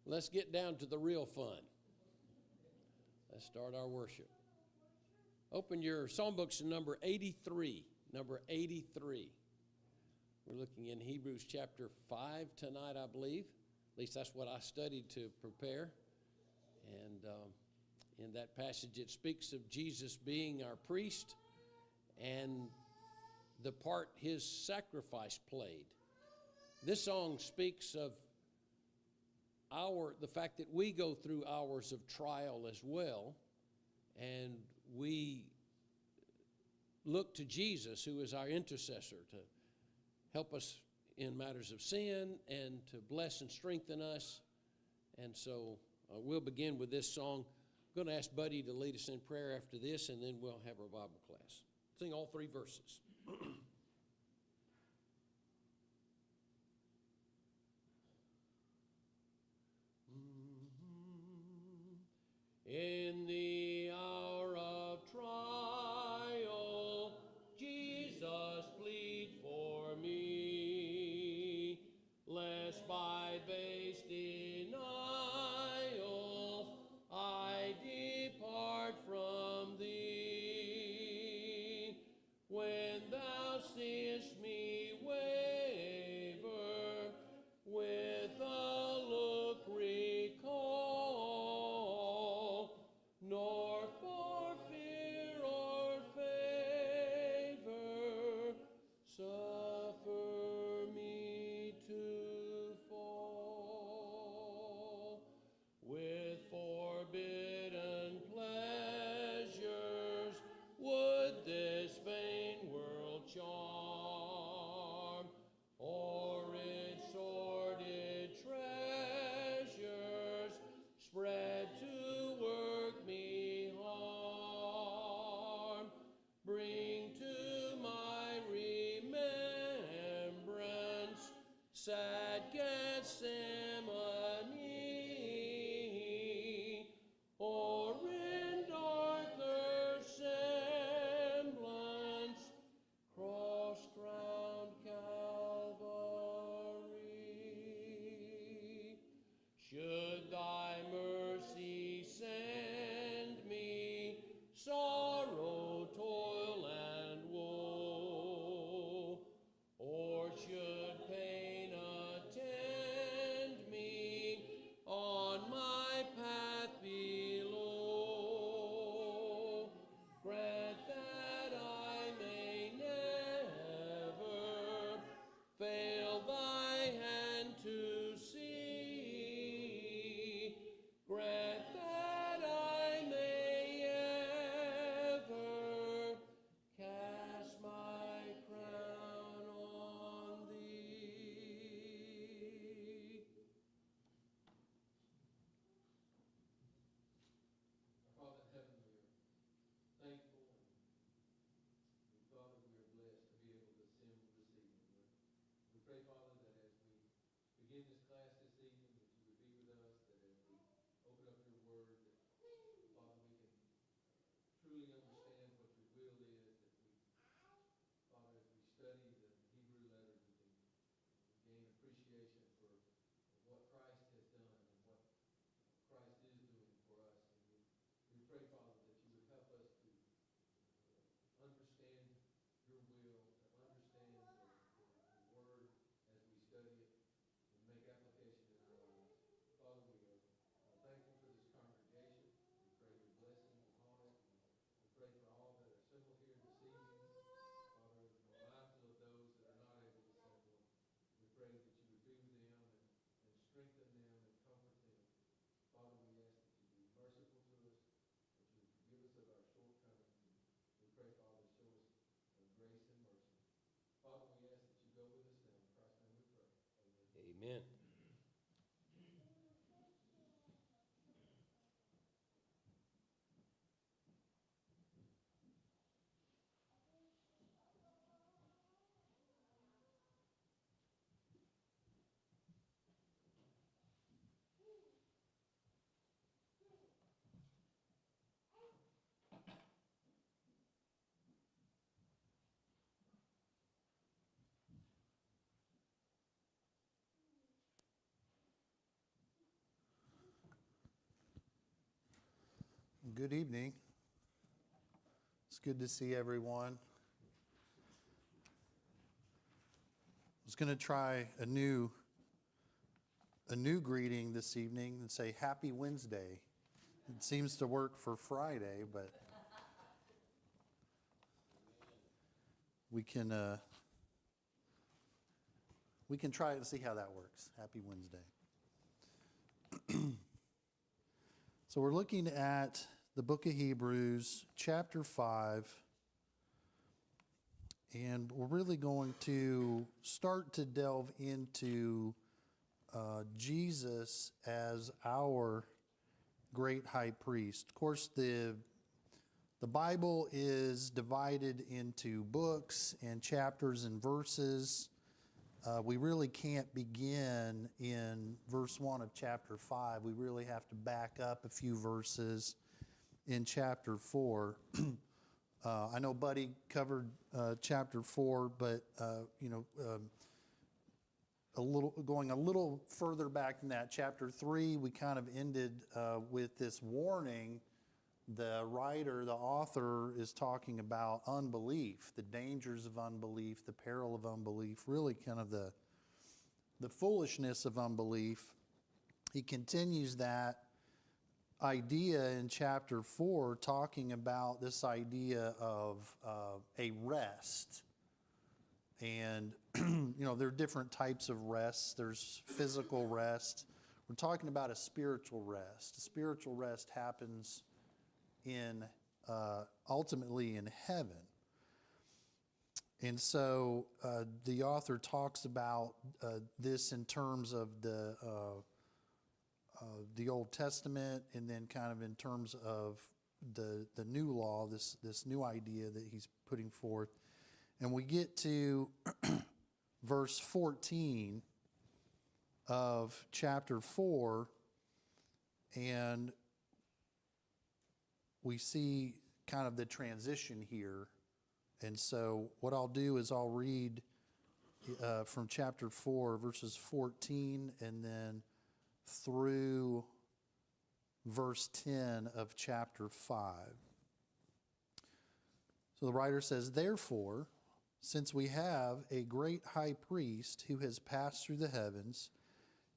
Let's get down to the real fun. Let's start our worship. Open your songbooks to number 83. Number 83. We're looking in Hebrews chapter 5 tonight, I believe. At least that's what I studied to prepare. And in that passage, it speaks of Jesus being our priest and the part his sacrifice played. This song speaks of the fact that we go through hours of trial as well, and we look to Jesus, who is our intercessor, to help us in matters of sin and to bless and strengthen us. And so we'll begin with this song. I'm going to ask Buddy to lead us in prayer after this, and then we'll have our Bible class. Sing all three verses. In the hour of trial, Jesus, plead for me, lest by base denial I depart from thee. When thou seest me waver, with a look recall, nor for fear or favor suffer me to fall. With forbidden pleasures would this vain world charm, or its sordid treasures spread to work me harm. Bring to my remembrance sad Gethsemane, or in darker semblance cross-crowned Calvary. Should thy mercy send me sorrow, toil, and woe, or should pain attend me on my path below, grant that I may never fail thy hand to see. Grant that I may ever cast my crown on thee. Father in heaven, we are thankful, and Father, we are blessed to be able to assemble this evening. We pray, Father, that as we begin this class this evening, that you would be with us, that as we open up your word, that, Father, we can truly understand what your will is, that we, Father, as we study the Hebrew letters, we can gain appreciation for what Christ has done and what Christ is doing for us. And we pray, Father, that you would help us to understand your will, to understand the word as we study it and make application in our lives. Father, we are thankful for this congregation. We pray your blessing upon it. We pray for all that are assembled here this evening. Father, we're mindful of those that are not able to assemble. We pray that you would be with them and strengthen them and comfort them. Father, we ask that you be merciful to us, that you would forgive us of our shortcomings. We pray, Father, show us grace and mercy. Father, we ask that you go with us now. In Christ's name we pray. Amen. Amen. Good evening. It's good to see everyone. I was going to try a new greeting this evening and say Happy Wednesday. It seems to work for Friday, but we can try it and see how that works. Happy Wednesday. So we're looking at the book of Hebrews, chapter 5, and we're really going to start to delve into Jesus as our great high priest. Of course, the Bible is divided into books and chapters and verses. We really can't begin in verse 1 of chapter 5. We really have to back up a few verses in chapter 4. I know Buddy covered chapter 4, but going a little further back than that, chapter 3, we kind of ended with this warning. The writer, the author, is talking about unbelief, the dangers of unbelief, the peril of unbelief, really kind of the foolishness of unbelief. He continues that idea in chapter 4, talking about this idea of a rest. And, there are different types of rests. There's physical rest. We're talking about a spiritual rest. A spiritual rest happens ultimately in heaven. And so the author talks about this in terms of the Old Testament, and then kind of in terms of the new law, this new idea that he's putting forth. And we get to verse 14 of chapter 4, and we see kind of the transition here. And so what I'll do is I'll read from chapter 4, verses 14, and then through verse 10 of chapter 5. So the writer says, "Therefore, since we have a great high priest who has passed through the heavens,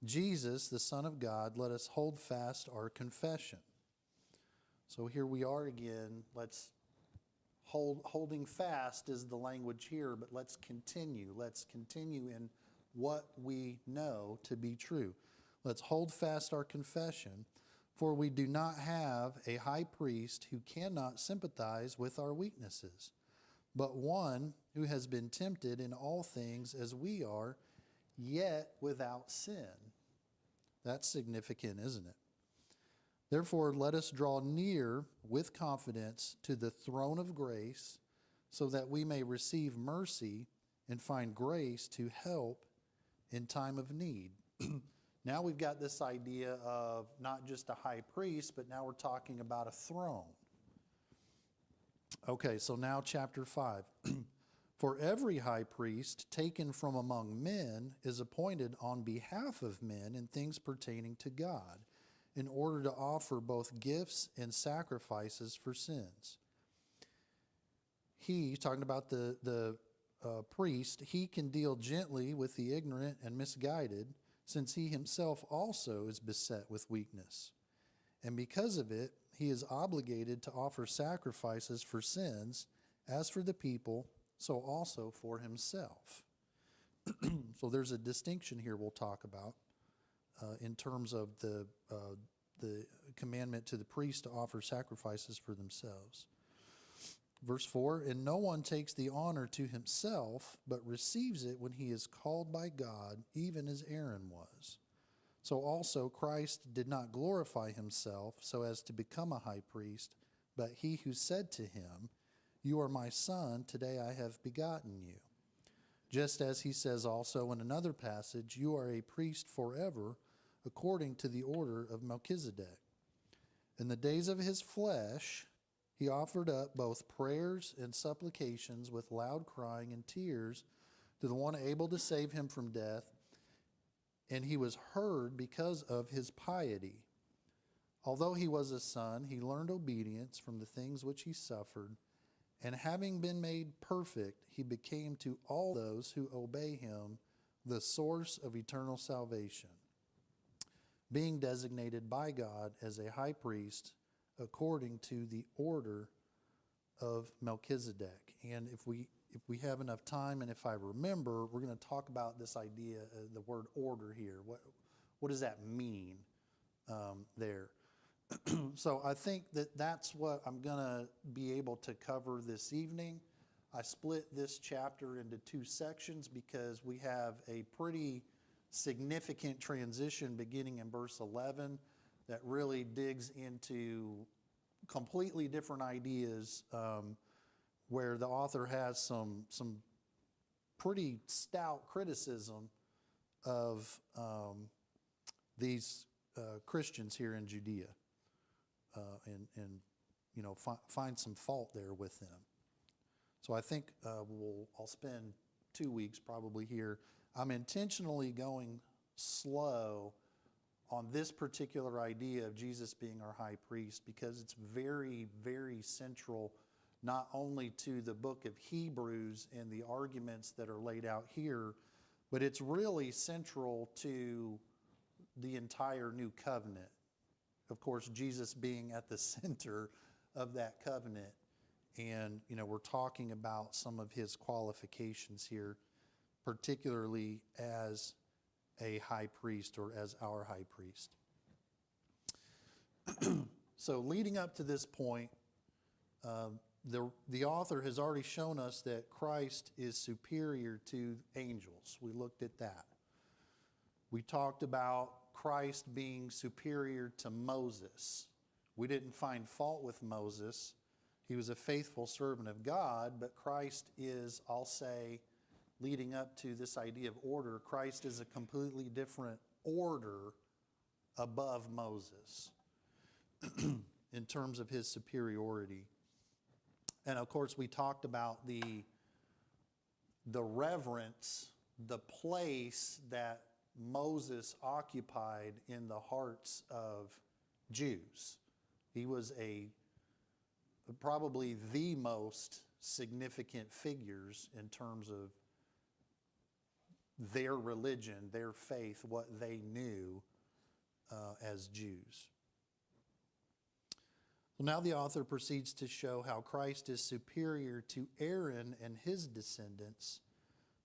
Jesus, the Son of God, let us hold fast our confession." So here we are again. Holding fast is the language here, but let's continue. Let's continue in what we know to be true. Let's hold fast our confession, for we do not have a high priest who cannot sympathize with our weaknesses, but one who has been tempted in all things as we are, yet without sin. That's significant, isn't it? Therefore, let us draw near with confidence to the throne of grace, so that we may receive mercy and find grace to help in time of need. Now we've got this idea of not just a high priest, but now we're talking about a throne. Okay, so now chapter 5. "For every high priest taken from among men is appointed on behalf of men in things pertaining to God, in order to offer both gifts and sacrifices for sins. He," talking about the priest, "he can deal gently with the ignorant and misguided, since he himself also is beset with weakness. And because of it, he is obligated to offer sacrifices for sins, as for the people, so also for himself." So there's a distinction here we'll talk about in terms of the commandment to the priest to offer sacrifices for themselves. Verse 4, "And no one takes the honor to himself, but receives it when he is called by God, even as Aaron was. So also Christ did not glorify himself so as to become a high priest, but he who said to him, 'You are my son, today I have begotten you.' Just as he says also in another passage, 'You are a priest forever, according to the order of Melchizedek.' In the days of his flesh, he offered up both prayers and supplications with loud crying and tears to the one able to save him from death, and he was heard because of his piety. Although he was a son, he learned obedience from the things which he suffered, and having been made perfect, he became to all those who obey him the source of eternal salvation, being designated by God as a high priest according to the order of Melchizedek. And if we have enough time, and if I remember, we're going to talk about this idea, the word order here. What does that mean there? So I think that's what I'm going to be able to cover this evening. I split this chapter into two sections because we have a pretty significant transition beginning in verse 11 that really digs into completely different ideas, where the author has some pretty stout criticism of these Christians here in Judea, and find some fault there with them. So I think I'll spend 2 weeks probably here. I'm intentionally going slow on this particular idea of Jesus being our high priest because it's very, very central not only to the book of Hebrews and the arguments that are laid out here, but it's really central to the entire new covenant. Of course, Jesus being at the center of that covenant. And, we're talking about some of his qualifications here, particularly as a high priest or as our high priest. So leading up to this point, the author has already shown us that Christ is superior to angels. We looked at that. We talked about Christ being superior to Moses. We didn't find fault with Moses. He was a faithful servant of God, but Christ is, I'll say, leading up to this idea of order, Christ is a completely different order above Moses in terms of his superiority. And of course, we talked about the reverence, the place that Moses occupied in the hearts of Jews. He was probably the most significant figures in terms of their religion, their faith, what they knew as Jews. Well, now the author proceeds to show how Christ is superior to Aaron and his descendants,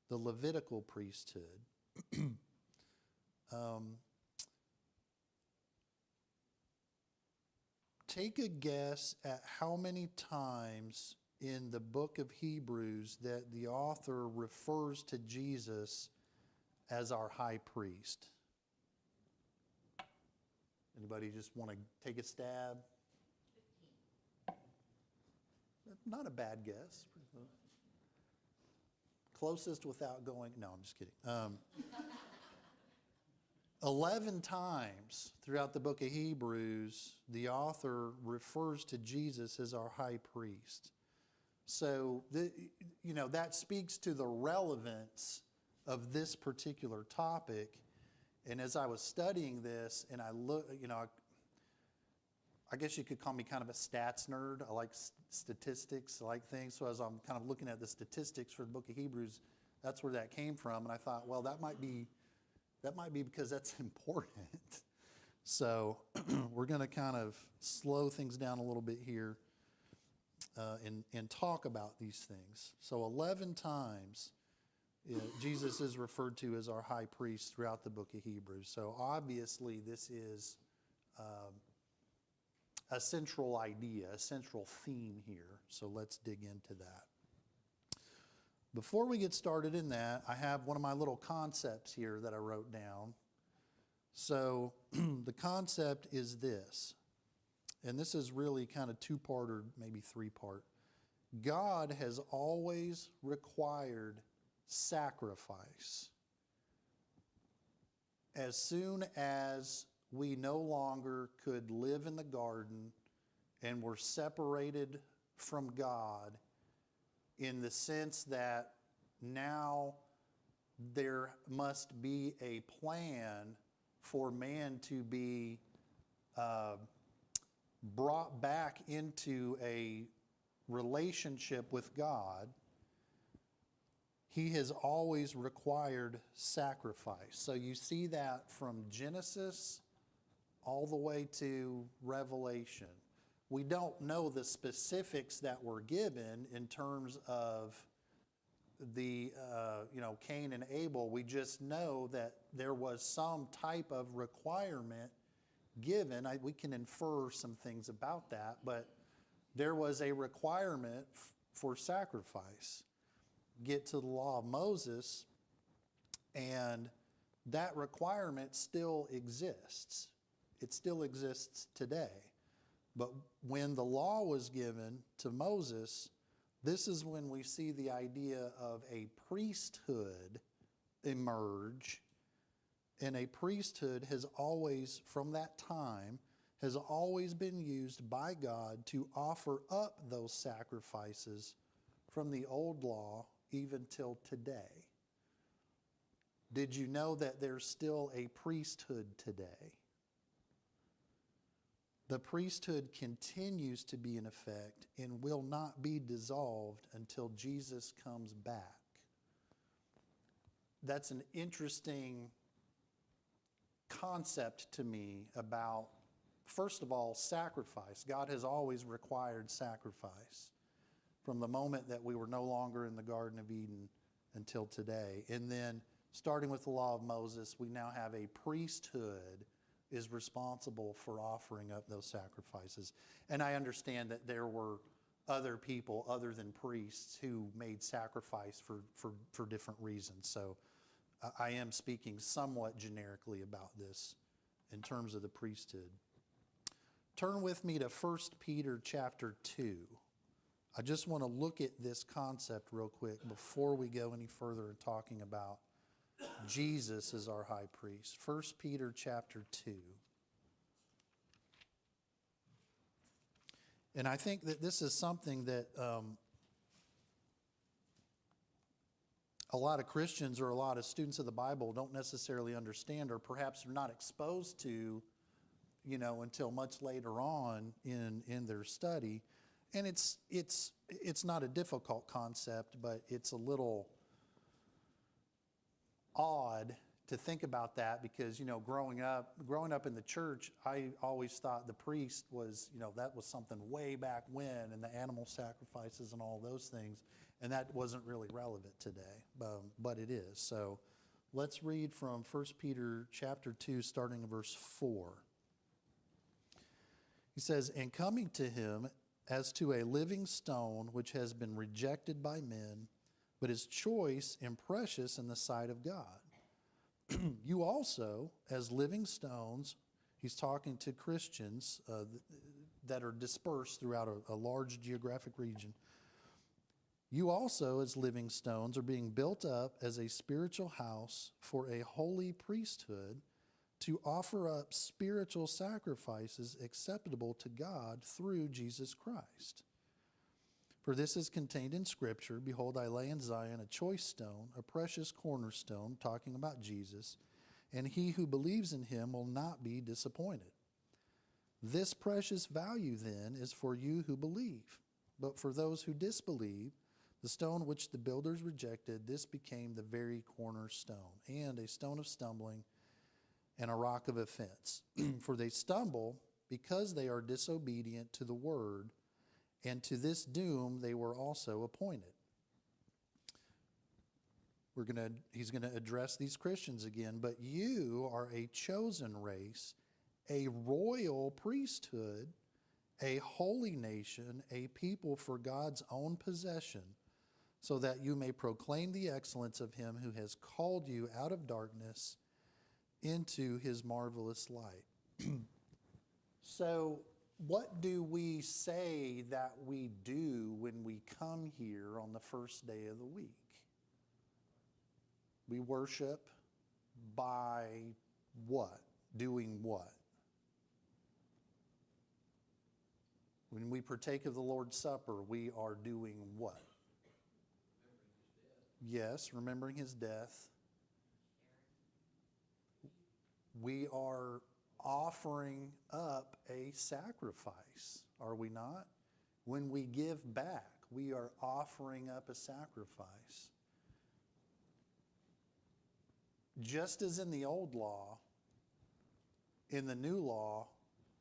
the Levitical priesthood. Take a guess at how many times in the book of Hebrews that the author refers to Jesus as our high priest. Anybody just want to take a stab? 15. Not a bad guess. Closest without going, no, I'm just kidding. 11 times throughout the book of Hebrews, the author refers to Jesus as our high priest. So, that speaks to the relevance of this particular topic. And as I was studying this, and I look, I guess you could call me kind of a stats nerd. I like statistics, I like things. So as I'm kind of looking at the statistics for the book of Hebrews, that's where that came from. And I thought, well, that might be because that's important. So we're going to kind of slow things down a little bit here and talk about these things. So 11 times Jesus is referred to as our high priest throughout the book of Hebrews. So obviously this is a central idea, a central theme here. So let's dig into that. Before we get started in that, I have one of my little concepts here that I wrote down. So the concept is this, and this is really kind of two-part or maybe three-part. God has always required sacrifice. As soon as we no longer could live in the garden and were separated from God, in the sense that now there must be a plan for man to be brought back into a relationship with God, he has always required sacrifice. So you see that from Genesis all the way to Revelation. We don't know the specifics that were given in terms of the, Cain and Abel. We just know that there was some type of requirement given. We can infer some things about that, but there was a requirement for sacrifice. Get to the law of Moses, and that requirement still exists. It still exists today. But when the law was given to Moses, this is when we see the idea of a priesthood emerge. And a priesthood has always, from that time, has always been used by God to offer up those sacrifices from the old law even till today. Did you know that there's still a priesthood today? The priesthood continues to be in effect and will not be dissolved until Jesus comes back. That's an interesting concept to me about, first of all, sacrifice. God has always required sacrifice from the moment that we were no longer in the Garden of Eden until today. And then, starting with the law of Moses, we now have a priesthood is responsible for offering up those sacrifices. And I understand that there were other people other than priests who made sacrifice for different reasons. So I am speaking somewhat generically about this in terms of the priesthood. Turn with me to 1 Peter chapter 2. I just want to look at this concept real quick before we go any further in talking about Jesus as our high priest. 1 Peter chapter 2. And I think that this is something that a lot of Christians or a lot of students of the Bible don't necessarily understand, or perhaps are not exposed to, until much later on in their study. And it's not a difficult concept, but it's a little odd to think about that because, growing up in the church, I always thought the priest was, that was something way back when, and the animal sacrifices and all those things, and that wasn't really relevant today, but it is. So let's read from 1 Peter chapter 2, starting in verse 4. He says, "And coming to him as to a living stone, which has been rejected by men, but is choice and precious in the sight of God. You also, as living stones," he's talking to Christians that are dispersed throughout a large geographic region. "You also, as living stones, are being built up as a spiritual house for a holy priesthood, to offer up spiritual sacrifices acceptable to God through Jesus Christ. For this is contained in Scripture, 'Behold, I lay in Zion a choice stone, a precious cornerstone,'" talking about Jesus, "and he who believes in him will not be disappointed. This precious value then is for you who believe. But for those who disbelieve, the stone which the builders rejected, this became the very cornerstone, and a stone of stumbling and a rock of offense. For they stumble because they are disobedient to the word, and to this doom they were also appointed." He's going to address these Christians again. "But you are a chosen race, a royal priesthood, a holy nation, a people for God's own possession, so that you may proclaim the excellence of him who has called you out of darkness into his marvelous light." So what do we say that we do when we come here on the first day of the week? We worship by what? Doing what? When we partake of the Lord's Supper, we are doing what? Yes, remembering his death. We are offering up a sacrifice, are we not? When we give back, we are offering up a sacrifice. Just as in the old law, in the new law,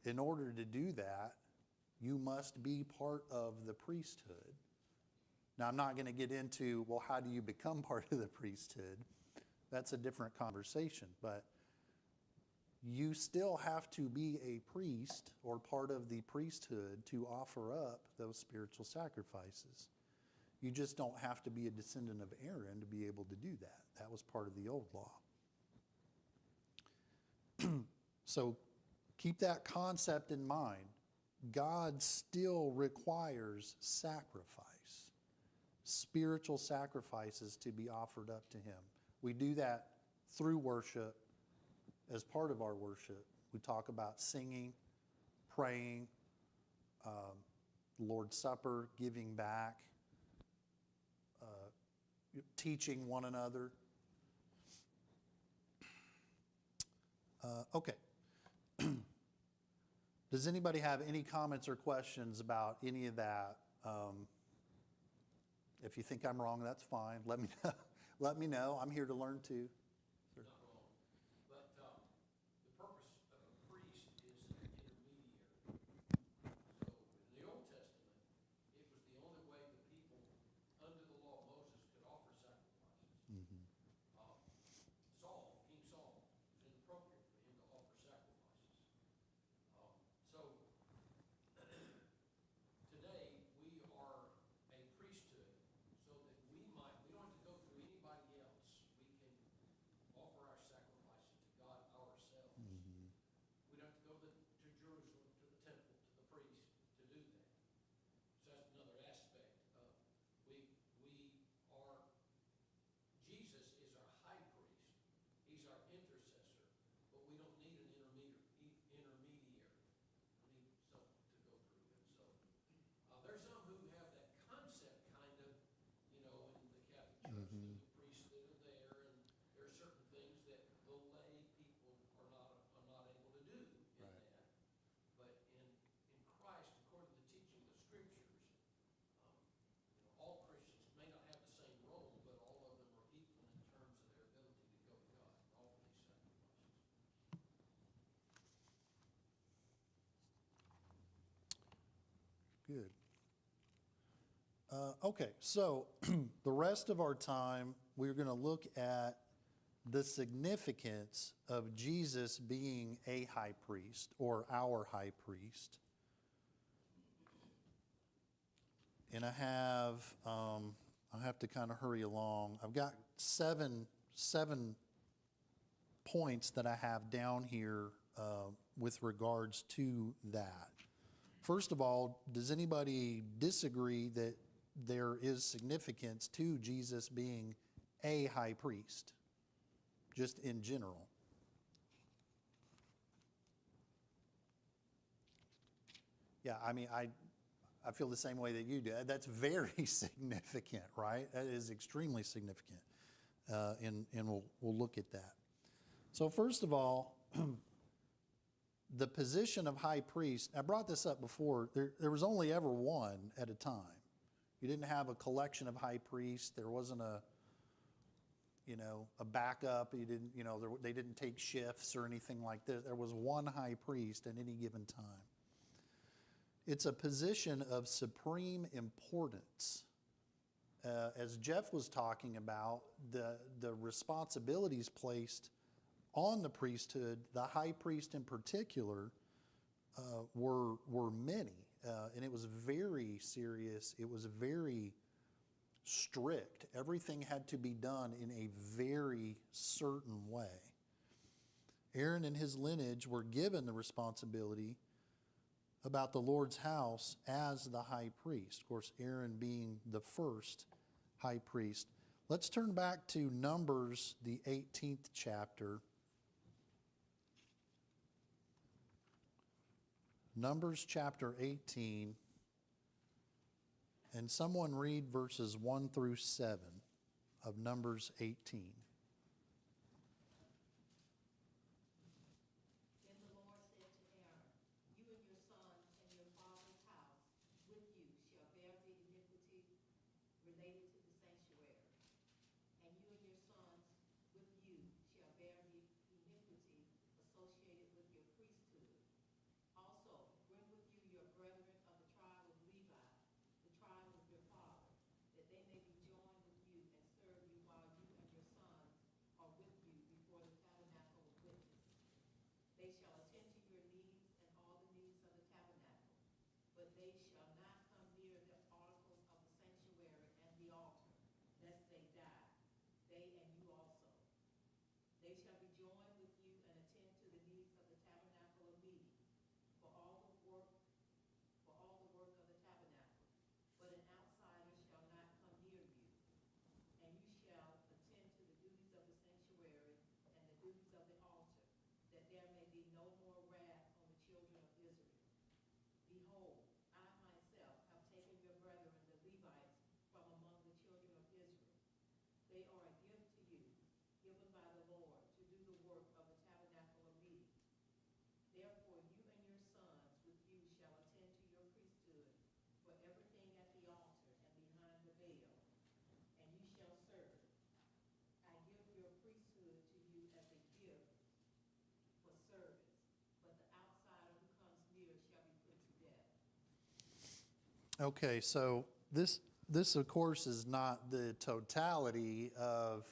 in order to do that, you must be part of the priesthood. Now, I'm not going to get into, well, how do you become part of the priesthood? That's a different conversation, but you still have to be a priest or part of the priesthood to offer up those spiritual sacrifices. You just don't have to be a descendant of Aaron to be able to do that. That was part of the old law. So keep that concept in mind. God still requires sacrifice, spiritual sacrifices to be offered up to Him. We do that through worship. As part of our worship, we talk about singing, praying, Lord's Supper, giving back, teaching one another. Okay. Does anybody have any comments or questions about any of that? If you think I'm wrong, that's fine. Let me know. Let me know. I'm here to learn too. Not wrong. But the purpose of a priest is an intermediary. So in the Old Testament, it was the only way the people under the law of Moses could offer sacrifices. Mm-hmm. King Saul, it was inappropriate for him to offer sacrifices. So today we are a priesthood so that we don't have to go through anybody else. We can offer our sacrifices to God ourselves. Mm-hmm. We don't have to go to Jerusalem, to the temple, to the priest to do that. So that's another aspect of Jesus is our high priest. He's our intercessor, but we don't need an intermediary. We need someone to go through. And so there's some who have that concept kind of, in the Catholic Church, Mm-hmm. the priests that are there, and there are certain things that the lay people are not able to do in Right. that. But in Christ, according to the teaching of the Scriptures, all Christians may not have the same role, but all of them are equal in terms of their ability to go to God and offer these sacrifices. Good. Okay, so the rest of our time, we're going to look at the significance of Jesus being a high priest or our high priest. And I have to kind of hurry along. I've got seven points that I have down here with regards to that. First of all, does anybody disagree that there is significance to Jesus being a high priest, just in general? Yeah, I mean, I feel the same way that you do. That's very significant, right? That is extremely significant, and we'll look at that. So first of all, the position of high priest, I brought this up before, there was only ever one at a time. You didn't have a collection of high priests. There wasn't a backup. They didn't take shifts or anything like this. There was one high priest at any given time. It's a position of supreme importance. As Jeff was talking about, the responsibilities placed on the priesthood, the high priest in particular, were many. And it was very serious. It was very strict. Everything had to be done in a very certain way. Aaron and his lineage were given the responsibility about the Lord's house as the high priest. Of course, Aaron being the first high priest. Let's turn back to Numbers, the 18th chapter. Numbers chapter 18. And someone read verses 1 through 7 of Numbers 18. Then the Lord they shall attend to your needs and all the needs of the tabernacle, but they shall not come near the articles of the sanctuary and the altar, lest they die, they and you also. They shall be joined with you and attend to the needs of the tabernacle of meeting, for all the work of the tabernacle. But an outsider shall not come near you. And you shall attend to the duties of the sanctuary and the duties of the altar, that there may be no more wrath on the children of Israel. Behold, I myself have taken your brethren, the Levites, from among the children of Israel. They are a gift to you, given by the Lord, to do the work of the tabernacle of meeting. Therefore you and your sons with you shall attend to your priesthood for everything at the altar and behind the veil, and you shall serve. I give your priesthood to you as a gift for service, but the outsider who comes near shall be put to death. Okay, so this of course is not the totality of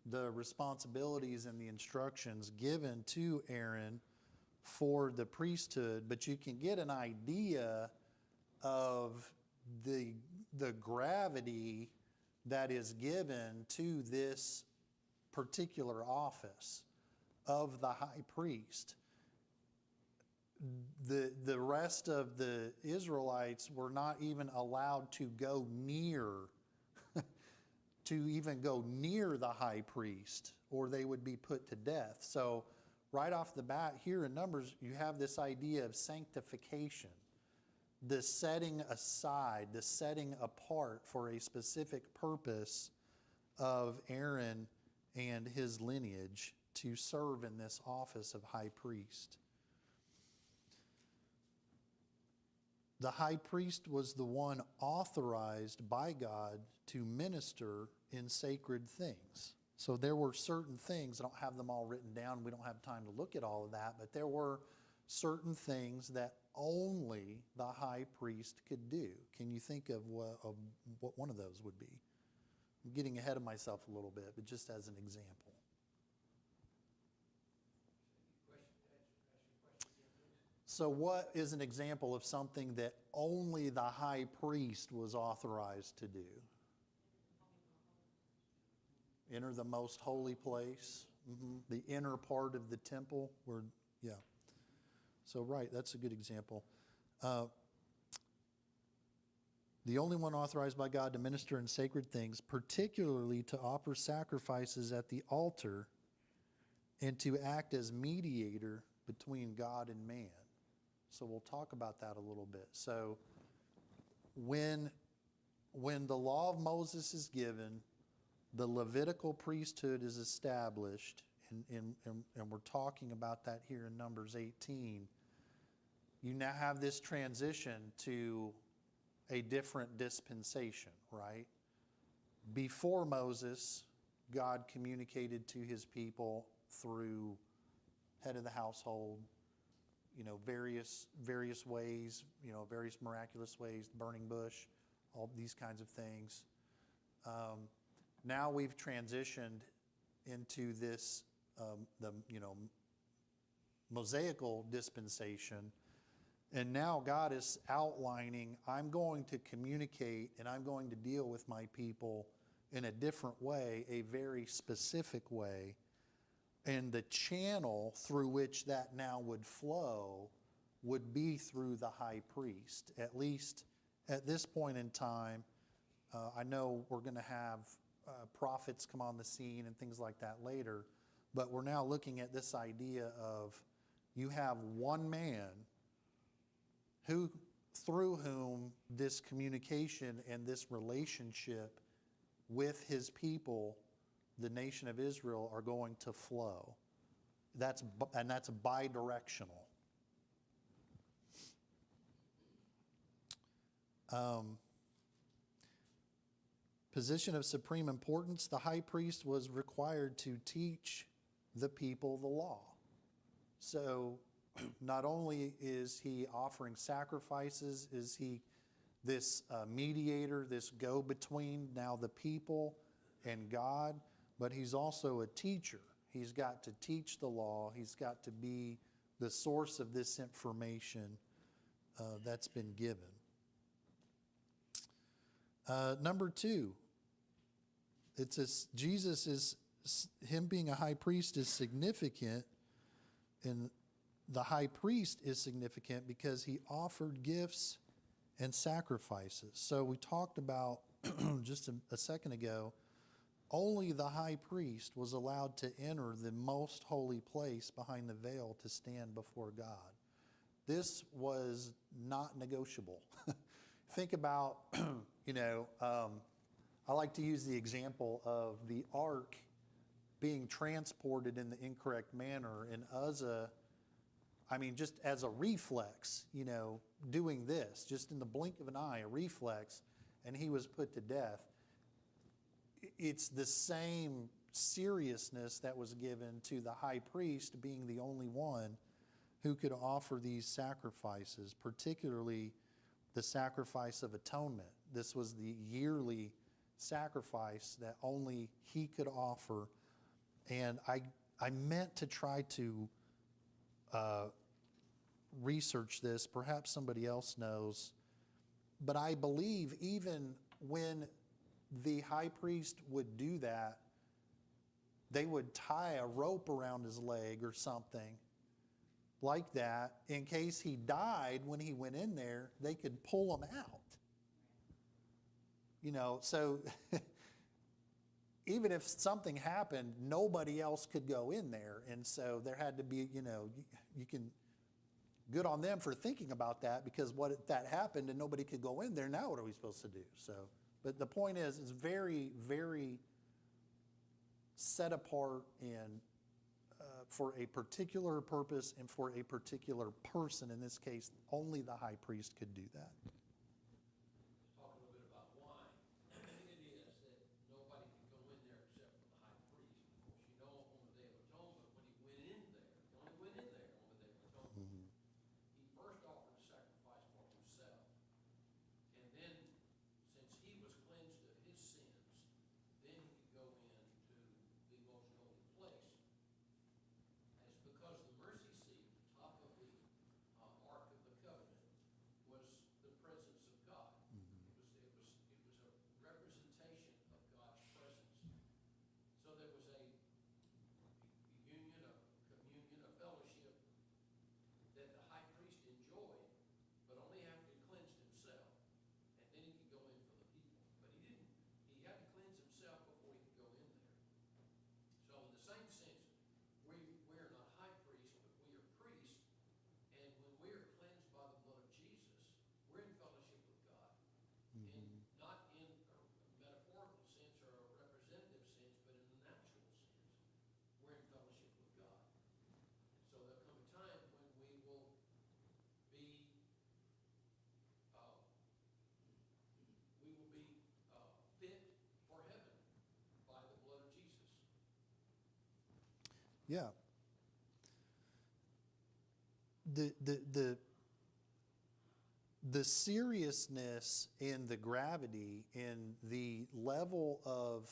the responsibilities and the instructions given to Aaron for the priesthood, but you can get an idea of the gravity that is given to this particular office of the high priest. The rest of the Israelites were not even allowed to go near the high priest, or they would be put to death. So right off the bat here in Numbers, you have this idea of sanctification, the setting aside, the setting apart for a specific purpose of Aaron and his lineage to serve in this office of high priest. The high priest was the one authorized by God to minister in sacred things. So there were certain things, I don't have them all written down, we don't have time to look at all of that, but there were certain things that only the high priest could do. Can you think of what one of those would be? I'm getting ahead of myself a little bit, but just as an example. So what is an example of something that only the high priest was authorized to do? Enter the most holy place, the inner part of the temple. Yeah. So right, that's a good example. The only one authorized by God to minister in sacred things, particularly to offer sacrifices at the altar and to act as mediator between God and man. So we'll talk about that a little bit. So when the law of Moses is given, the Levitical priesthood is established, and we're talking about that here in Numbers 18, you now have this transition to a different dispensation, right? Before Moses, God communicated to his people through head of the household, various ways, various miraculous ways, burning bush, all these kinds of things. Now we've transitioned into this, Mosaical dispensation, and now God is outlining, I'm going to communicate and I'm going to deal with my people in a different way, a very specific way. And the channel through which that now would flow would be through the high priest. At least at this point in time, I know we're going to have prophets come on the scene and things like that later, but we're now looking at this idea of you have one man through whom this communication and this relationship with his people, the nation of Israel, are going to flow. That's bi-directional. Position of supreme importance, the high priest was required to teach the people the law. So not only is he offering sacrifices, is he this mediator, this go-between, now the people and God, but he's also a teacher. He's got to teach the law. He's got to be the source of this information that's been given. Number two, it says him being a high priest is significant, and the high priest is significant because he offered gifts and sacrifices. So we talked about just a second ago, only the high priest was allowed to enter the most holy place behind the veil to stand before God. This was not negotiable. Think about, I like to use the example of the ark being transported in the incorrect manner, and Uzzah, just as a reflex, doing this, just in the blink of an eye, a reflex, and he was put to death. It's the same seriousness that was given to the high priest being the only one who could offer these sacrifices, particularly the sacrifice of atonement. This was the yearly sacrifice that only he could offer. And I meant to try to research this. Perhaps somebody else knows. But I believe even when the high priest would do that, they would tie a rope around his leg or something like that. In case he died when he went in there, they could pull him out. So even if something happened, nobody else could go in there. And so there had to be, you can, good on them for thinking about that, because what if that happened and nobody could go in there, now what are we supposed to do? So, but the point is, it's very, very set apart and for a particular purpose and for a particular person. In this case, only the high priest could do that. Talk a little bit about why it is that nobody can go in there except for the high priest. Of course, on the Day of Atonement, when he went in there, he only went in there on the Day of Atonement. Mm-hmm. He first offered a sacrifice for himself. And then, since he was cleansed of his sins, then he could go into the most holy place. And it's because the mercy seat, the top of the Ark of the Covenant, was the presence of God. It was a representation of God's presence. So there was a union, a communion, a fellowship that the high priest enjoyed, but only after he cleansed himself. And then he could go in for the people. But he didn't. He had to cleanse himself before he could go in there. So in the same sense, we're not high priests, but we are priests. And when we are cleansed by the blood of Jesus, we're in fellowship with God. And not in a metaphorical sense or a representative sense, but in the natural sense. We're in fellowship with God. And so there'll come a time when we will be fit for heaven by the blood of Jesus. Yeah. The seriousness and the gravity and the level of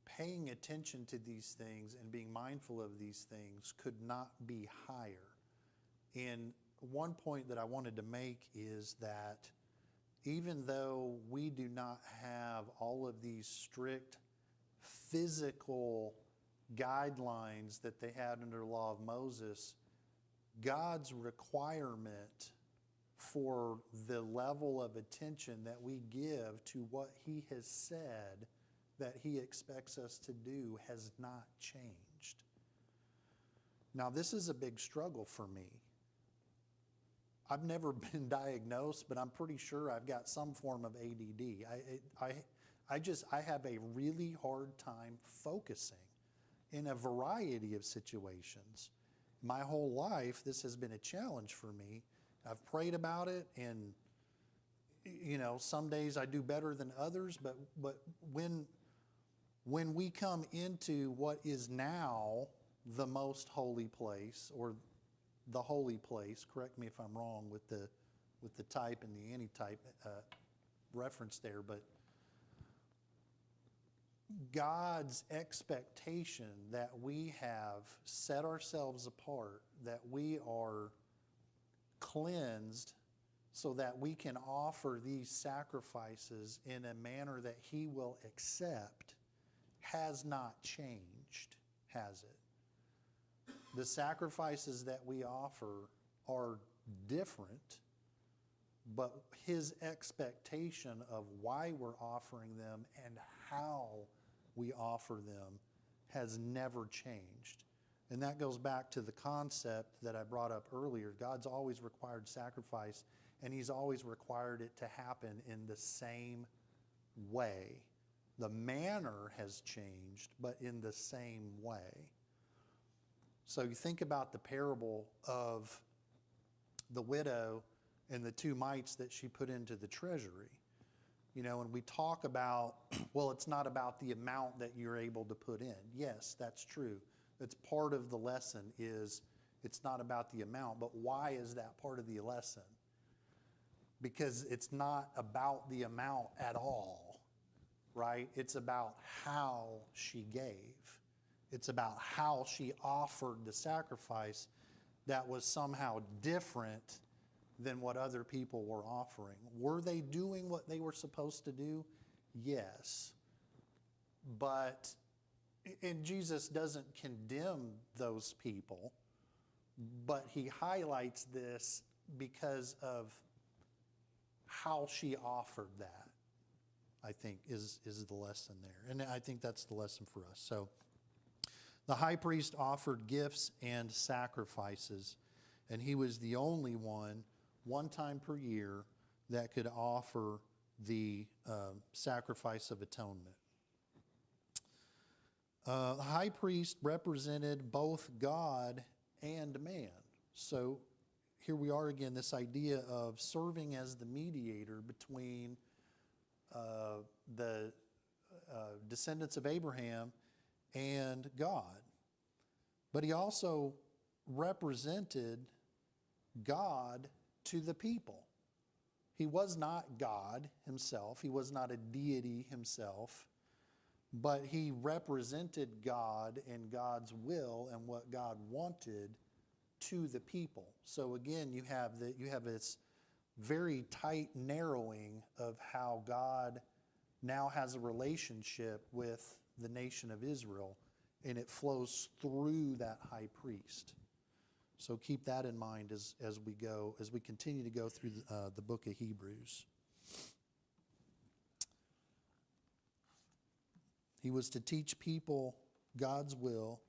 paying attention to these things and being mindful of these things could not be higher. And one point that I wanted to make is that even though we do not have all of these strict physical guidelines that they had under the law of Moses, God's requirement for the level of attention that we give to what he has said that he expects us to do has not changed. Now, this is a big struggle for me. I've never been diagnosed, but I'm pretty sure I've got some form of ADD. I have a really hard time focusing in a variety of situations. My whole life, this has been a challenge for me. I've prayed about it, and some days I do better than others, but when we come into what is now the most holy place, or the holy place, correct me if I'm wrong with the type and the antitype reference there, but God's expectation that we have set ourselves apart, that we are cleansed so that we can offer these sacrifices in a manner that He will accept, has not changed, has it? The sacrifices that we offer are different, but His expectation of why we're offering them and how we offer them has never changed. And that goes back to the concept that I brought up earlier. God's always required sacrifice, and He's always required it to happen in the same way. The manner has changed, but in the same way. So you think about the parable of the widow and the 2 mites that she put into the treasury. You know, and we talk about, well, it's not about the amount that you're able to put in. Yes, that's true. That's part of the lesson, is it's not about the amount. But why is that part of the lesson? Because it's not about the amount at all, right? It's about how she gave. It's about how she offered the sacrifice that was somehow different than what other people were offering. Were they doing what they were supposed to do? Yes. And Jesus doesn't condemn those people, but He highlights this because of how she offered that, I think, is the lesson there. And I think that's the lesson for us. So the high priest offered gifts and sacrifices, and he was the only one time per year, that could offer the sacrifice of atonement. The high priest represented both God and man. So here we are again, this idea of serving as the mediator between the descendants of Abraham and God. But he also represented God to the people. He was not God himself. He was not a deity himself, but he represented God and God's will and what God wanted to the people. So again, you have this very tight narrowing of how God now has a relationship with the nation of Israel, and it flows through that high priest. So keep that in mind as we continue to go through the book of Hebrews. He was to teach people God's will,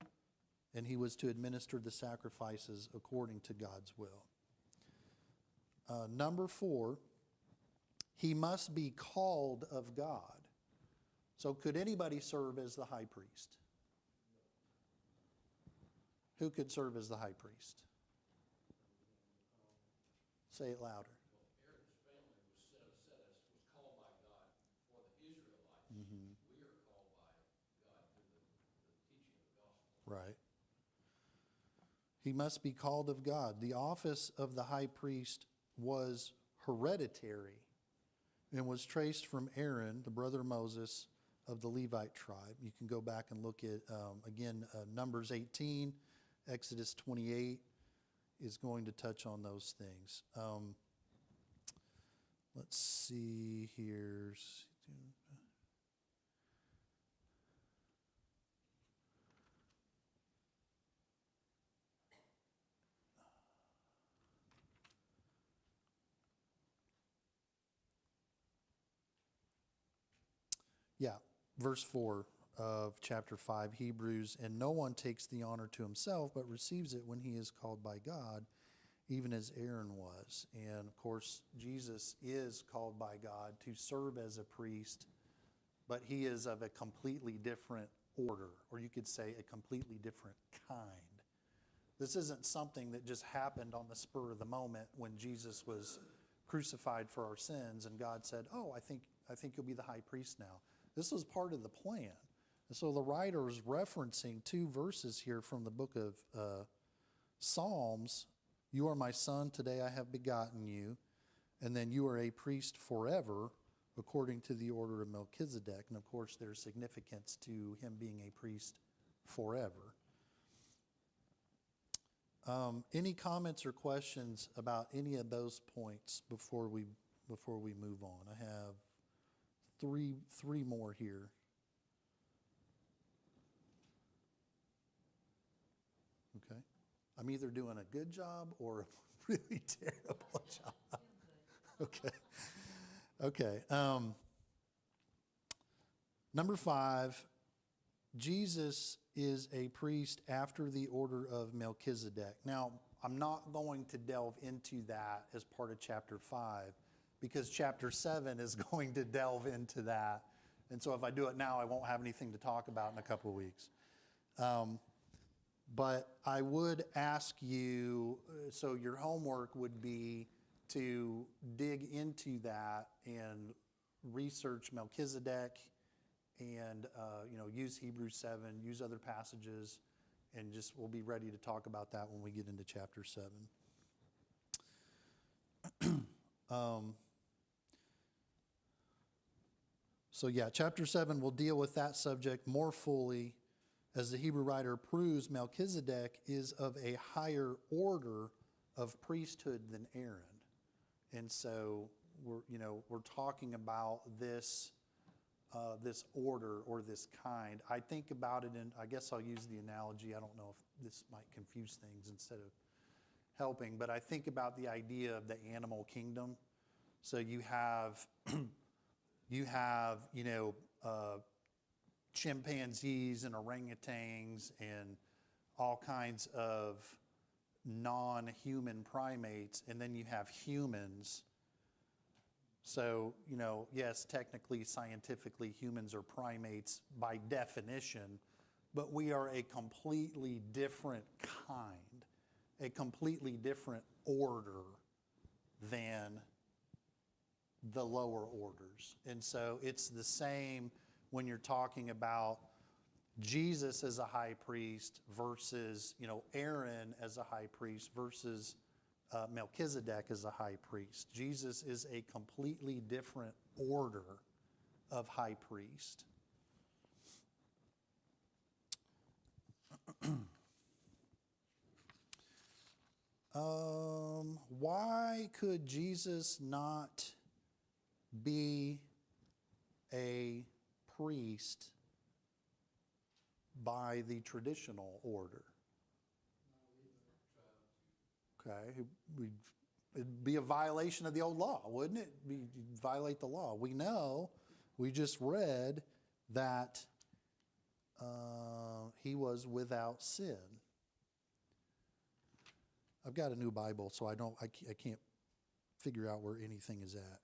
and he was to administer the sacrifices according to God's will. Number 4, he must be called of God. So could anybody serve as the high priest? Who could serve as the high priest? Say it louder. Aaron's family was called by God for the Israelites. Mm-hmm. We are called by God through the teaching of the gospel. Right. He must be called of God. The office of the high priest was hereditary and was traced from Aaron, the brother of Moses, of the Levite tribe. You can go back and look at, Numbers 18, Exodus 28 is going to touch on those things. Let's see here. Yeah, verse 4 of chapter 5, Hebrews, and no one takes the honor to himself, but receives it when he is called by God, even as Aaron was. And of course, Jesus is called by God to serve as a priest, but he is of a completely different order, or you could say a completely different kind. This isn't something that just happened on the spur of the moment when Jesus was crucified for our sins and God said, "Oh, I think you'll be the high priest now." This was part of the plan. And so the writer is referencing 2 verses here from the book of Psalms. You are my son, today I have begotten you. And then you are a priest forever, according to the order of Melchizedek. And of course, there's significance to him being a priest forever. Any comments or questions about any of those points before we move on? I have three more here. Okay. I'm either doing a good job or a really terrible job. Okay. Okay. Number 5, Jesus is a priest after the order of Melchizedek. Now, I'm not going to delve into that as part of chapter 5 because chapter 7 is going to delve into that. And so if I do it now, I won't have anything to talk about in a couple of weeks. But I would ask you, so your homework would be to dig into that and research Melchizedek and, use Hebrews 7, use other passages, and just we'll be ready to talk about that when we get into chapter 7. Chapter 7 will deal with that subject more fully. As the Hebrew writer proves, Melchizedek is of a higher order of priesthood than Aaron. And so we're talking about this order or this kind. I think about it I guess I'll use the analogy. I don't know if this might confuse things instead of helping, but I think about the idea of the animal kingdom. So you have chimpanzees and orangutans and all kinds of non-human primates, and then you have humans. So, yes, technically, scientifically, humans are primates by definition, but we are a completely different kind, a completely different order than the lower orders. And so it's the same when you're talking about Jesus as a high priest versus, Aaron as a high priest versus Melchizedek as a high priest. Jesus is a completely different order of high priest. Why could Jesus not be a priest by the traditional order? Okay, it'd be a violation of the old law, wouldn't it? Violate the law. We know, we just read that he was without sin. I've got a new Bible, so I can't figure out where anything is at.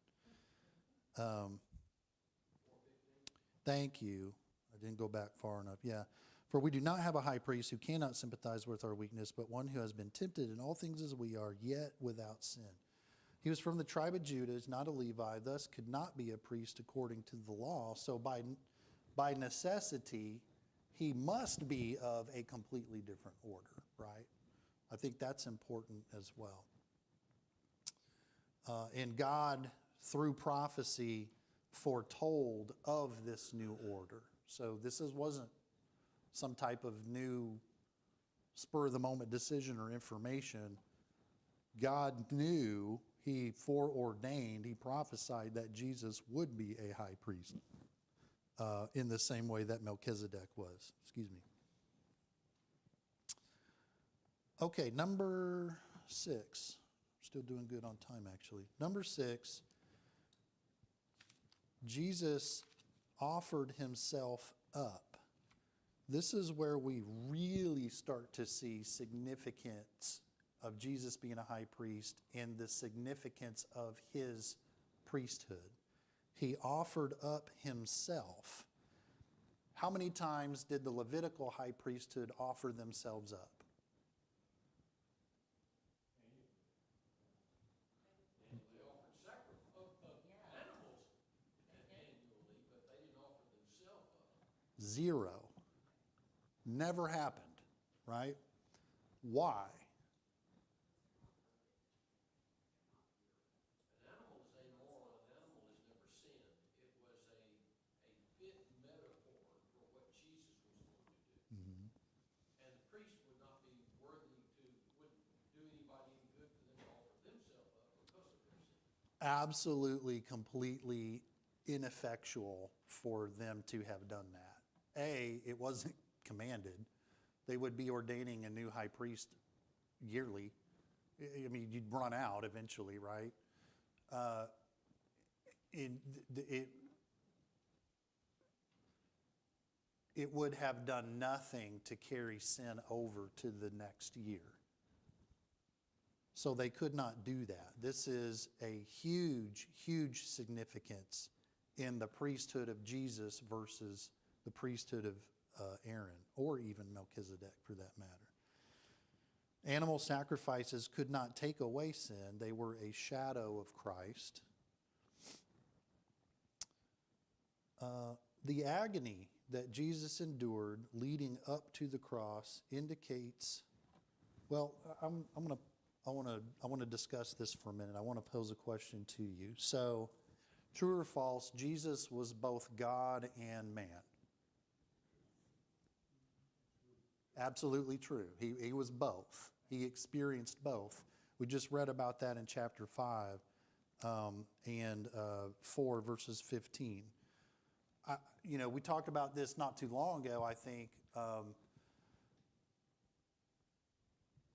Thank you. I didn't go back far enough. Yeah. For we do not have a high priest who cannot sympathize with our weakness, but one who has been tempted in all things as we are, yet without sin. He was from the tribe of Judah, is not a Levi, thus could not be a priest according to the law. So by necessity, he must be of a completely different order, right? I think that's important as well. And God, through prophecy, foretold of this new order. So this wasn't some type of new spur-of-the-moment decision or information. God knew, he foreordained, he prophesied that Jesus would be a high priest in the same way that Melchizedek was. Excuse me. Okay, number 6. Still doing good on time, actually. Number 6, Jesus offered himself up. This is where we really start to see significance of Jesus being a high priest and the significance of his priesthood. He offered up himself. How many times did the Levitical high priesthood offer themselves up? They offered animals annually, but they didn't offer themselves up. 0. Never happened, right? Why? An animal is amoral. An animal has never sinned. absolutely, completely ineffectual for them to have done that. It wasn't commanded. They would be ordaining a new high priest yearly. I mean, you'd run out eventually, right? It would have done nothing to carry sin over to the next year. So they could not do that. This is a huge, huge significance in the priesthood of Jesus versus the priesthood of Aaron, or even Melchizedek for that matter. Animal sacrifices could not take away sin. They were a shadow of Christ. The agony that Jesus endured leading up to the cross indicates, well, I want to discuss this for a minute. I want to pose a question to you. So, true or false, Jesus was both God and man? Absolutely true. He was both. He experienced both. We just read about that in chapter 5 and 4, verses 15. We talked about this not too long ago, I think.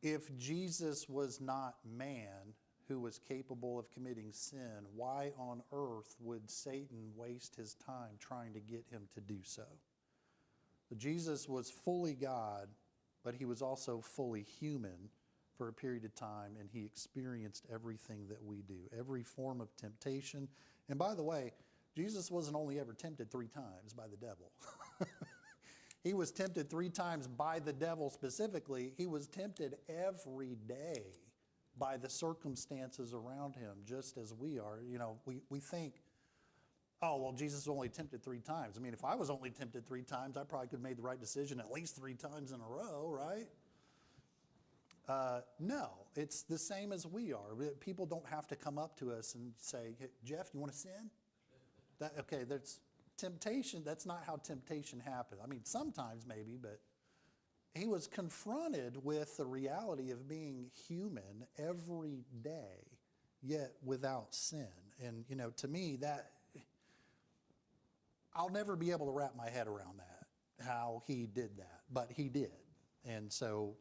If Jesus was not man who was capable of committing sin, why on earth would Satan waste his time trying to get him to do so? Jesus was fully God, but he was also fully human for a period of time, and he experienced everything that we do, every form of temptation. And by the way, Jesus wasn't only ever tempted 3 times by the devil. He was tempted 3 times by the devil specifically. He was tempted every day by the circumstances around him, just as we are. We think, oh, well, Jesus was only tempted 3 times. I mean, if I was only tempted 3 times, I probably could have made the right decision at least 3 times in a row, right? No, it's the same as we are. People don't have to come up to us and say, hey, Jeff, you want to sin? That's temptation. That's not how temptation happens. I mean, sometimes maybe, but he was confronted with the reality of being human every day, yet without sin. And, to me, that I'll never be able to wrap my head around that, how he did that, but he did. And so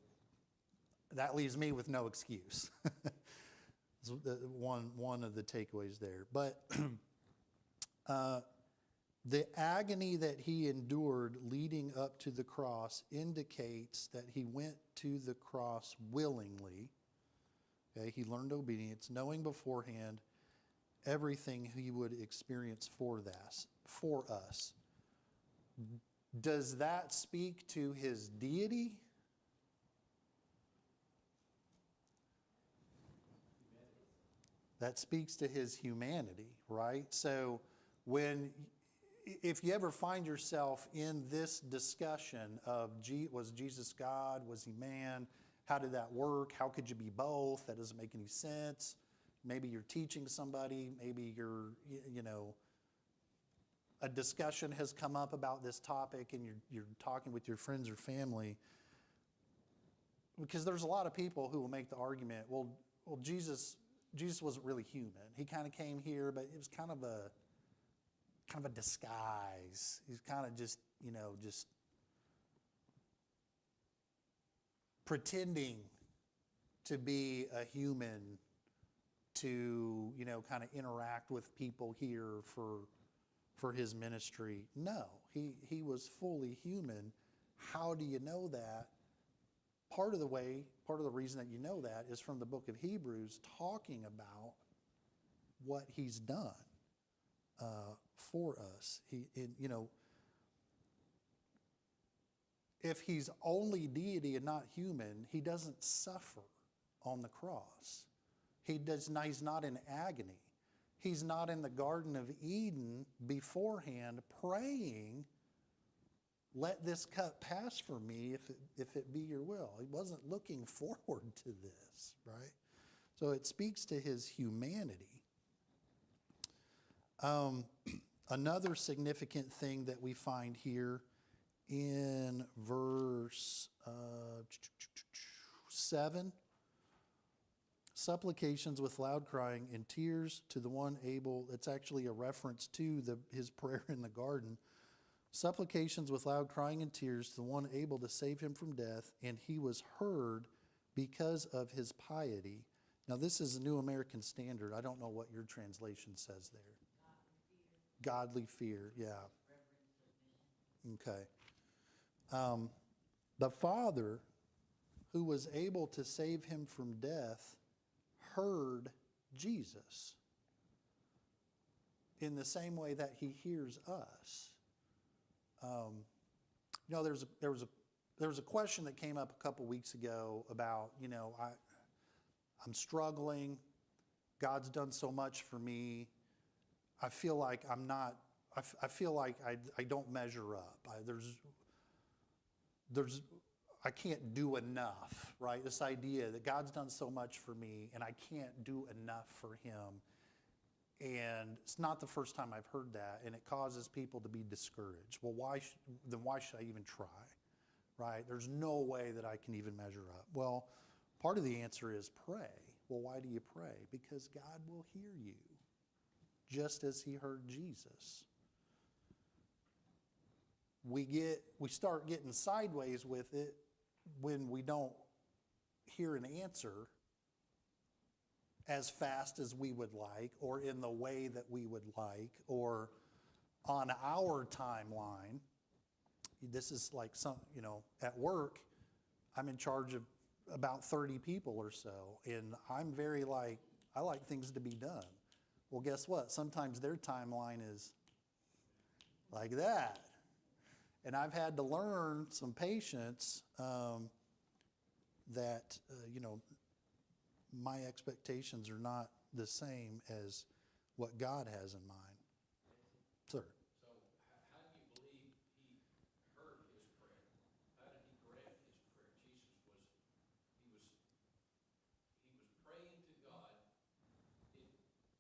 that leaves me with no excuse. It's one of the takeaways there. But the agony that he endured leading up to the cross indicates that he went to the cross willingly. Okay, he learned obedience, knowing beforehand everything he would experience for us. Does that speak to his deity? That speaks to his humanity, right? So if you ever find yourself in this discussion of was Jesus God, was he man, how did that work, how could you be both, that doesn't make any sense. Maybe you're teaching somebody, maybe you're, a discussion has come up about this topic and you're talking with your friends or family. Because there's a lot of people who will make the argument, well, Jesus wasn't really human. He kind of came here, but it was kind of a disguise. He's kind of just pretending to be a human to, kind of interact with people here for his ministry. No, he was fully human. How do you know that? Part of the reason that you know that is from the book of Hebrews talking about what he's done for us. If he's only deity and not human, he doesn't suffer on the cross. He's not in agony. He's not in the Garden of Eden beforehand praying, let this cup pass for me if it be your will. He wasn't looking forward to this, right? So it speaks to his humanity. Another significant thing that we find here in verse 7. supplications with loud crying and tears to the one able, it's actually a reference to his prayer in the garden. Supplications with loud crying and tears to the one able to save him from death, and he was heard because of his piety. Now, this is a New American Standard. I don't know what your translation says there. Godly fear, yeah. Okay. The Father, who was able to save him from death, heard Jesus in the same way that he hears us. There was a question that came up a couple weeks ago about, I'm struggling. God's done so much for me. I feel like I'm not. I feel like I don't measure up. I can't do enough, right? This idea that God's done so much for me and I can't do enough for him. And it's not the first time I've heard that, and it causes people to be discouraged. Well, why should I even try, right? There's no way that I can even measure up. Well, part of the answer is pray. Well, why do you pray? Because God will hear you, just as he heard Jesus. We start getting sideways with it when we don't hear an answer as fast as we would like, or in the way that we would like, or on our timeline. This is like at work, I'm in charge of about 30 people or so, and I'm I like things to be done. Well, guess what? Sometimes their timeline is like that. And I've had to learn some patience that, my expectations are not the same as what God has in mind. Sir. So how do you believe he heard his prayer? How did he grant his prayer? He was praying to God.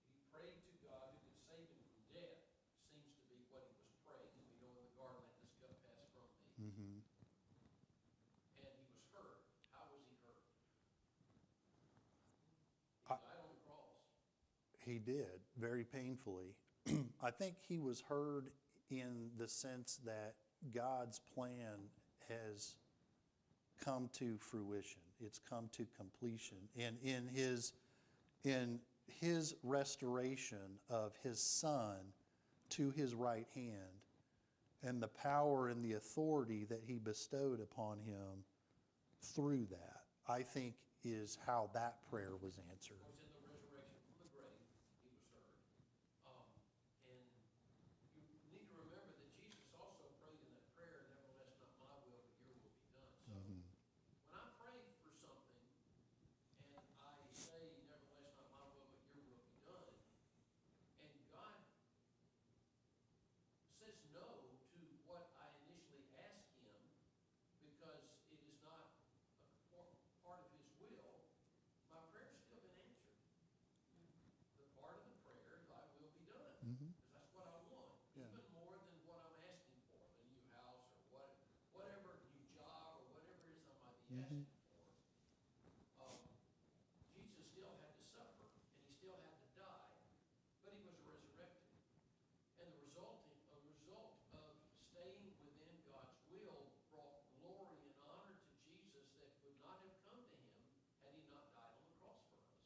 He prayed to God who could save him from death, seems to be what he was praying. And we know in the garden, let this cup pass from me. Mm-hmm. And he was heard. How was he heard? He died on the cross. He did, very painfully. I think he was heard in the sense that God's plan has come to fruition. It's come to completion. And in his restoration of his Son to his right hand, and the power and the authority that he bestowed upon him through that, I think is how that prayer was answered. Was in the resurrection from the grave, he was heard. And you need to remember that Jesus also prayed in that prayer, nevertheless not my will, but your will be done. So Mm-hmm. when I pray for something and I say, nevertheless not my will, but your will be done, and God says no to what I initially asked him because it is not a part of his will, my prayer's still been answered. The part of the prayer, thy will be done. Mm-hmm. Because that's what I want. Yeah. Even more than what I'm asking for, the new house or whatever new job or whatever it is I might be Mm-hmm. asking for. Jesus still had to suffer and he still had to die, but he was resurrected. And the result of staying within God's will brought glory and honor to Jesus that would not have come to him had he not died on the cross for us.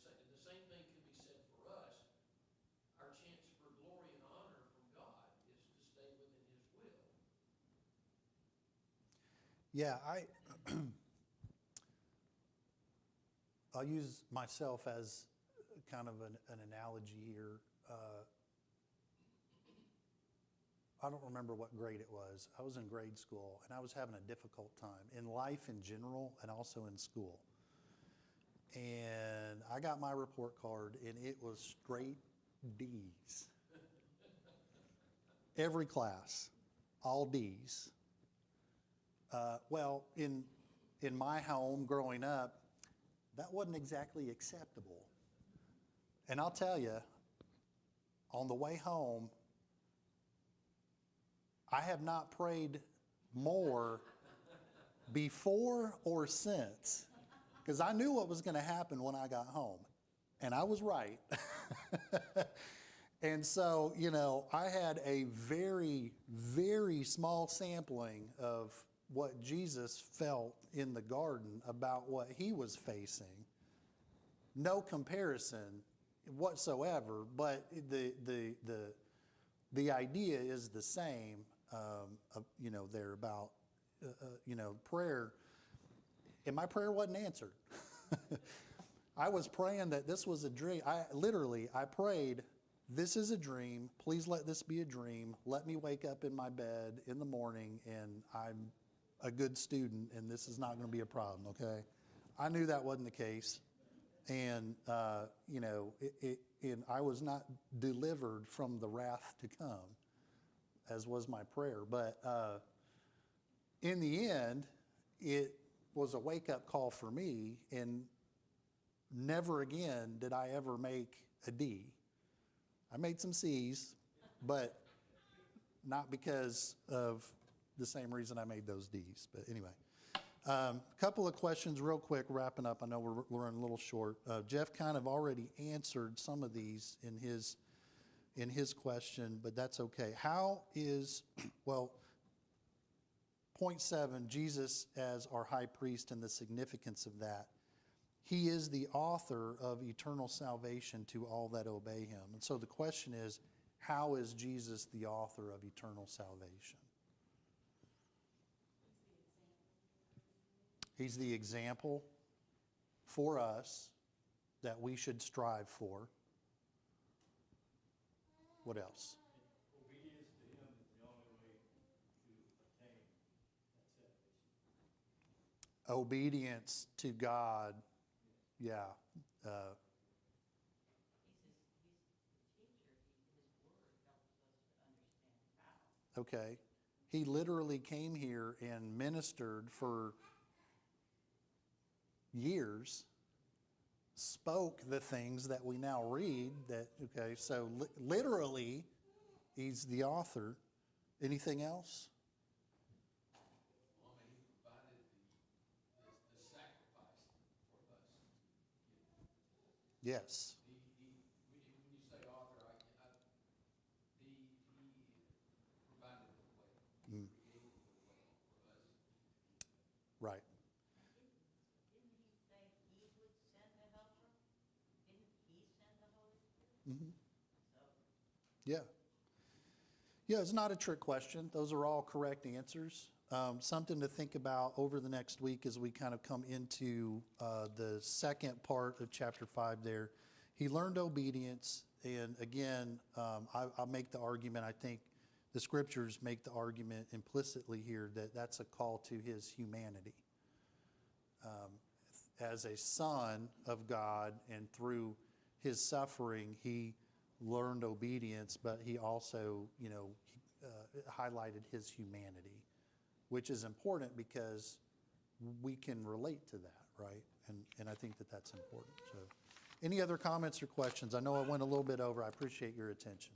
The same thing can be said for us. Our chance for glory and honor from God is to stay within his will. Yeah, I'll use myself as kind of an analogy here. I don't remember what grade it was. I was in grade school, and I was having a difficult time in life in general and also in school. And I got my report card, and it was straight D's. Every class, all D's. Well, in my home growing up, that wasn't exactly acceptable. And I'll tell you, on the way home, I have not prayed more before or since, because I knew what was going to happen when I got home, and I was right. And so, you know, I had a very, very small sampling of what Jesus felt in the garden about what he was facing. No comparison whatsoever, but the idea is the same. You know, they're about, you know, prayer. And my prayer wasn't answered. I was praying that this was a dream. I prayed, this is a dream. Please let this be a dream. Let me wake up in my bed in the morning and I'm a good student and this is not going to be a problem, okay? I knew that wasn't the case. And, you know, and I was not delivered from the wrath to come, as was my prayer. But in the end, it was a wake-up call for me, and never again did I ever make a D. I made some C's, but not because of the same reason I made those D's. But anyway, a couple of questions real quick, wrapping up. I know we're running a little short. Jeff kind of already answered some of these in his question, but that's okay. How is, well, point 7, Jesus as our high priest and the significance of that. He is the author of eternal salvation to all that obey him. And so the question is, how is Jesus the author of eternal salvation? He's the example for us that we should strive for. What else? Obedience to him is the only way to attain that salvation. Obedience to God. Yeah. He's the teacher. His word helps us to understand how. Okay. He literally came here and ministered for years, spoke the things that we now read. That, okay, so literally, he's the author. Anything else? Well, I mean, he provided the sacrifice for us. Yes. When you say author, he provided the way. He created the way for us. Right. Didn't he say he would send the helper? Didn't he send the Holy Spirit? Mm-hmm. So, Yeah. Yeah, it's not a trick question. Those are all correct answers. Something to think about over the next week as we kind of come into the second part of chapter 5 there. He learned obedience, and again, I'll make the argument, I think the scriptures make the argument implicitly here that that's a call to his humanity. As a son of God, and through his suffering, he learned obedience, but he also, you know, highlighted his humanity, which is important because we can relate to that, right? And I think that that's important. So, any other comments or questions? I know I went a little bit over. I appreciate your attention.